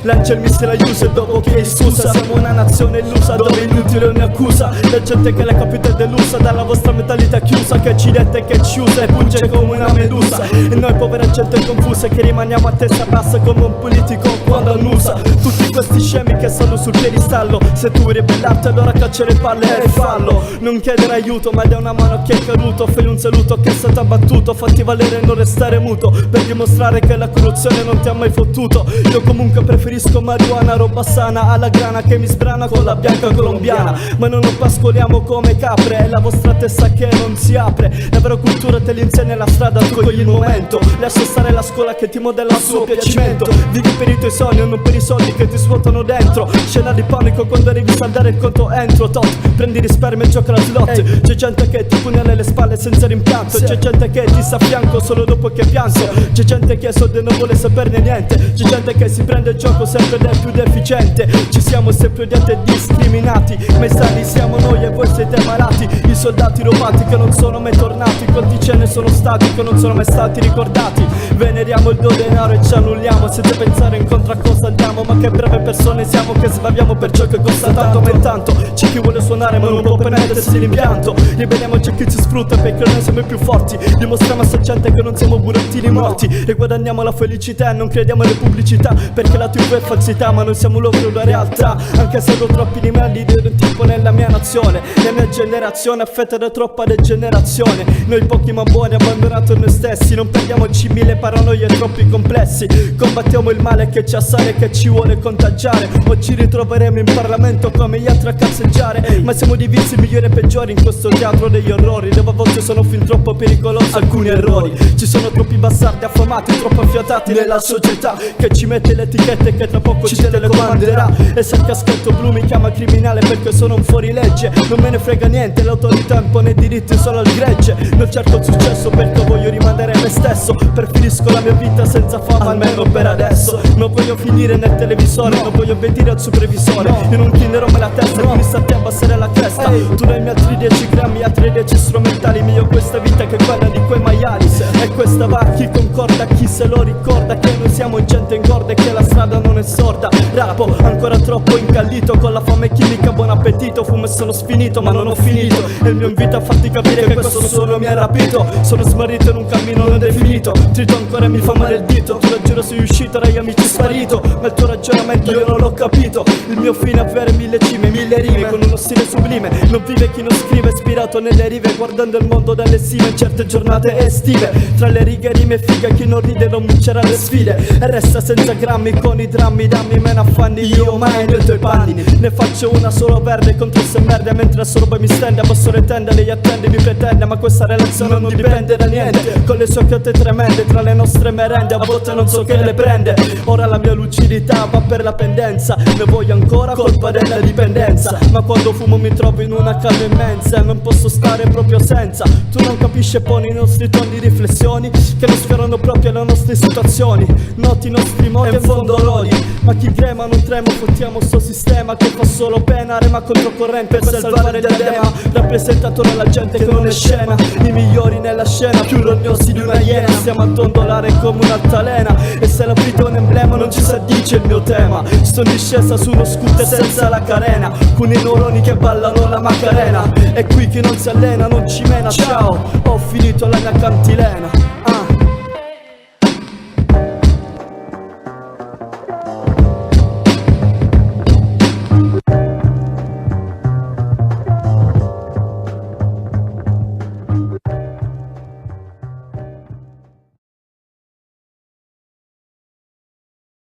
lancia il missile aiuto e dopo che scusa. Siamo una nazione illusa dove inutile ogni accusa. La gente che l'ha capita è delusa dalla vostra mentalità chiusa, che ci detta e che ci usa e punge come una medusa. E noi povera gente confusa che rimaniamo a testa bassa come un politico quando annusa. Tutti questi scemi che stanno sul piedistallo, se tu vuoi ribellarti allora caccia le palle e fallo. Non chiedere aiuto ma dai una mano a chi è caduto. Fai un saluto che è stato abbattuto, fatti valere e non restare muto, per dimostrare che la corruzione non ti ha mai fottuto. Io comunque preferisco marijuana, roba sana, alla grana che mi sbrana con la bianca colombiana. Ma noi non pascoliamo come capre, è la vostra testa che non si apre. La vera cultura te l'insegna la strada, tu cogli il momento. Lascia stare la scuola che ti modella a suo piacimento. Vivi per i tuoi sogni e non per i soldi che ti svuotano dentro. Scena di panico quando arrivi a saldare il conto entro. Tot, prendi risparmio e gioca la slot. C'è gente che ti pugnala le spalle senza rimpianto. C'è gente che ti sta a fianco solo dopo che pianto. C'è gente che soldi non vuole saperne niente. C'è gente che si prende il gioco sempre del più deficiente. Ci siamo sempre odiati e discriminati, ma i sani siamo noi e voi siete malati. I soldati rubati che non sono mai tornati, quanti ce ne sono stati che non sono mai stati ricordati. Veneriamo il do denaro e ci annulliamo senza pensare incontro a cosa andiamo. Ma che brave persone siamo che sbaviamo per ciò che costa tanto. Ma intanto c'è chi vuole suonare ma non può permettersi l'impianto. Ribelliamo c'è chi ci sfrutta perché noi siamo i più forti. Dimostriamo a sta gente che non siamo burattini morti. E guadagniamo la felicità e non crediamo alle pubblicità, perché la TV è falsità ma noi siamo loro la realtà. Anche se ho troppi livelli di un tipo nella mia nazione. La mia generazione affetta da troppa degenerazione. Noi pochi ma buoni abbandonato noi stessi. Non perdiamoci mille paranoie e troppi complessi. Combattiamo il male che ci assale e che ci vuole contagiare. O ci ritroveremo in Parlamento come gli altri a cazzeggiare. Ma siamo divisi migliori e peggiori in questo teatro degli orrori, dove a volte sono fin troppo pericolosi alcuni errori. Ci sono troppi bastardi affamati, troppo affiatati nella società, che ci mette le etichette che tra poco ci telecomanderà. E se il caschetto blu mi chiama criminale perché sono un fuorilegge, non me ne frega niente, l'autorità impone diritti solo al gregge. Non cerco il successo perché voglio rimanere me stesso. Preferisco la mia vita senza fama, almeno per adesso. Non voglio finire nel televisore, non voglio obbedire al supervisore. Io non chinerò mai la testa, quindi sta a te abbassare la cresta. Tu dai miei altri 10 grammi, altri 10 strumentali. Meglio questa vita che quella di quei maiali. E questa va a chi concorda, chi se lo ricorda, che noi siamo gente ingorda e che la strada non è sorda. Rappo ancora troppo incallito, con la fame chimica buon appetito. Fumo e sono sfinito ma non ho finito. E il mio invito a farti capire che questo solo mi ha rapito. Sono smarrito in un cammino non definito. Trito ancora e mi fa male il dito. Tu la giuro sei uscito, dai amici sparito. Ma il tuo ragionamento io non l'ho capito. Il mio fine è avere 1000 cime, 1000 rime, con uno stile sublime. Non vive chi non scrive, ispirato nelle rive, guardando il mondo dalle cime in certe giornate estive. Tra le righe rime figa, chi non ride non vincerà le sfide. E resta senza grammi con i drammi, dammi meno affanni. Io mai nei tuoi panni ne faccio una solo verde contro se merde. Mentre solo poi mi stende, abbasso le tende, lei attende, mi pretende. Ma questa relazione non dipende da niente. Con le sue occhiate tremende tra le nostre merende, a volte non so che le prende. Ora la mia lucidità va per la pendenza. Ne voglio ancora, colpa della dipendenza. Ma quando fumo mi trovo in una calma immensa e non posso stare proprio senza. Tu non capisci e poni i nostri toni di riflessioni che non sfiorano proprio le nostre situazioni. Noti i nostri modi e in fondo rodi. Ma chi crema non trema, fottiamo sto sistema che fa solo pena. Rema controcorrente per salvare il diadema. Rappresentato dalla gente che non è scena. I migliori nella scena, più rognosi di una iena. Stiamo a dondolare come un'altalena. E se la vita è un emblema non ci si addice il mio tema. Sto in discesa su uno scooter senza la carena, con i neuroni che ballano la Macarena. E qui chi non si allena non ci mena. Ciao, ho finito la mia cantilena.